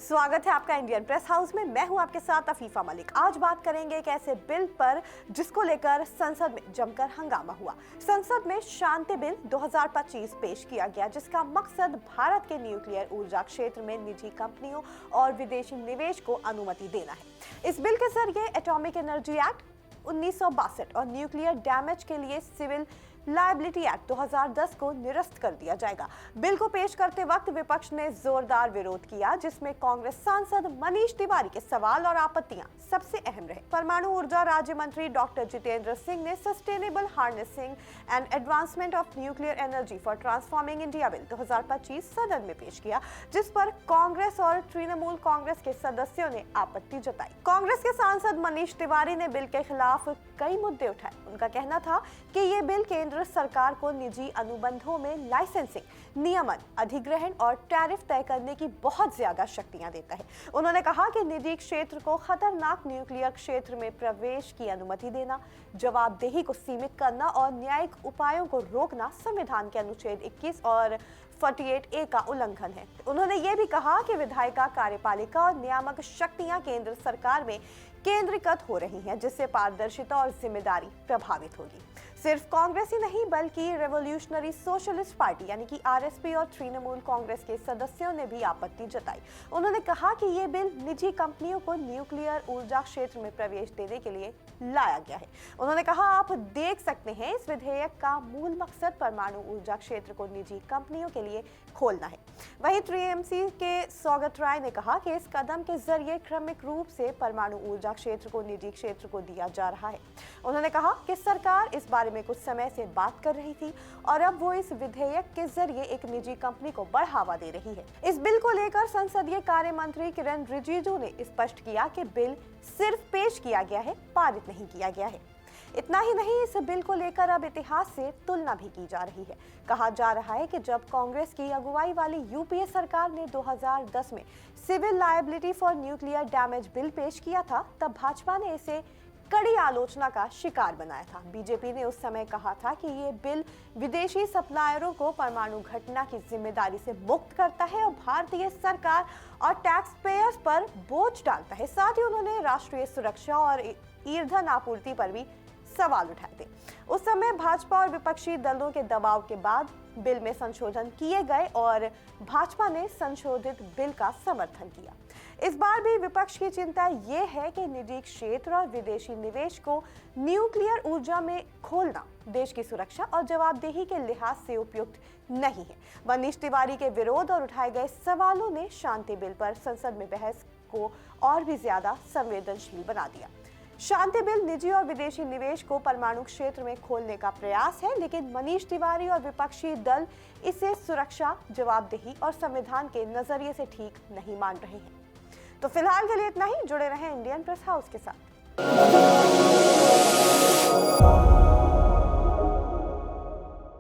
स्वागत है आपका इंडियन प्रेस हाउस में। मैं हूं आपके साथ अफीफा मलिक। आज बात करेंगे एक ऐसे बिल पर जिसको लेकर संसद में जमकर हंगामा हुआ। संसद में शांति बिल 2025 पेश किया गया, जिसका मकसद भारत के न्यूक्लियर ऊर्जा क्षेत्र में निजी कंपनियों और विदेशी निवेश को अनुमति देना है। इस बिल के जरिए एटॉमिक एनर्जी एक्ट 1962 और न्यूक्लियर डैमेज के लिए सिविल लायबिलिटी एक्ट 2010 को निरस्त कर दिया जाएगा। बिल को पेश करते वक्त विपक्ष ने जोरदार विरोध किया, जिसमें कांग्रेस सांसद मनीष तिवारी के सवाल और आपत्तियां सबसे अहम रहे। परमाणु ऊर्जा राज्य मंत्री डॉक्टर जितेंद्र सिंह ने sustainable harnessing and advancement of nuclear energy for transforming India bill 2025 सदन में पेश किया, जिस पर कांग्रेस और तृणमूल कांग्रेस के सदस्यों ने आपत्ति जताई। कांग्रेस के सांसद मनीष तिवारी ने बिल के खिलाफ कई मुद्दे उठाए। उनका कहना था कि ये बिल केंद्र सरकार को निजी अनुबंधों में लाइसेंसिंग, नियमन, अधिग्रहण और टैरिफ तय करने की बहुत ज्यादा शक्तियां देता है। उन्होंने कहा कि निजी क्षेत्र को खतरनाक न्यूक्लियर क्षेत्र में प्रवेश की अनुमति देना, जवाबदेही को सीमित करना और न्यायिक उपायों को रोकना संविधान के अनुच्छेद 21 और 48A का उल्लंघन है। उन्होंने ये भी कहा कि विधायिका, कार्यपालिका और नियामक शक्तियां केंद्र सरकार में केंद्रीकृत हो रही हैं, जिससे पारदर्शिता और जिम्मेदारी प्रभावित होगी। सिर्फ कांग्रेस ही नहीं, बल्कि रेवोल्यूशनरी सोशलिस्ट पार्टी यानी कि आरएसपी और तृणमूल कांग्रेस के सदस्यों ने भी आपत्ति जताई। उन्होंने कहा कि ये बिल निजी कंपनियों को न्यूक्लियर ऊर्जा क्षेत्र में प्रवेश देने के लिए लाया गया है। उन्होंने कहा, आप देख सकते हैं, इस विधेयक का मूल मकसद परमाणु ऊर्जा क्षेत्र को निजी कंपनियों के लिए खोलना है। वहीं टीएमसी के सौगत राय ने कहा कि इस कदम के जरिए क्रमिक रूप से परमाणु ऊर्जा क्षेत्र को निजी क्षेत्र को दिया जा रहा है। उन्होंने कहा कि सरकार इस बारे में कुछ समय से बात कर रही थी और अब वो इस विधेयक के जरिए एक निजी कंपनी को बढ़ावा दे रही है। इस बिल को लेकर संसदीय कार्य मंत्री किरण रिजिजू ने स्पष्ट किया कि बिल सिर्फ पेश किया गया है, पारित नहीं किया गया है। इतना ही नहीं, इस बिल को लेकर अब इतिहास से तुलना भी की जा रही है। कहा जा रहा है कि जब कांग्रेस की अगुवाई वाली यूपीए सरकार ने 2010 में civil liability for nuclear damage bill पेश किया था, तब भाजपा ने इसे कड़ी आलोचना का शिकार बनाया था। बीजेपी ने उस समय कहा था कि ये बिल विदेशी सप्लायरों को परमाणु घटना की जिम्मेदारी से मुक्त करता है और भारतीय सरकार और टैक्स पेयर्स पर बोझ डालता है। साथ ही उन्होंने राष्ट्रीय सुरक्षा और ईंधन आपूर्ति पर भी सवाल उठाए थे। उस समय भाजपा और विपक्षी दलों के दबाव के बाद बिल में संशोधन किए गए और भाजपा ने संशोधित बिल का समर्थन किया। इस बार भी विपक्ष की चिंता ये है कि निजी क्षेत्र और विदेशी निवेश को न्यूक्लियर ऊर्जा में खोलना देश की सुरक्षा और जवाबदेही के लिहाज से उपयुक्त नहीं है। मनीष तिवारी के विरोध और उठाए गए सवालों ने शांति बिल पर संसद में बहस को और भी ज्यादा संवेदनशील बना दिया। शांति बिल निजी और विदेशी निवेश को परमाणु क्षेत्र में खोलने का प्रयास है, लेकिन मनीष तिवारी और विपक्षी दल इसे सुरक्षा, जवाबदेही और संविधान के नजरिए से ठीक नहीं मान रहे हैं। तो फिलहाल के लिए इतना ही। जुड़े रहें इंडियन प्रेस हाउस के साथ।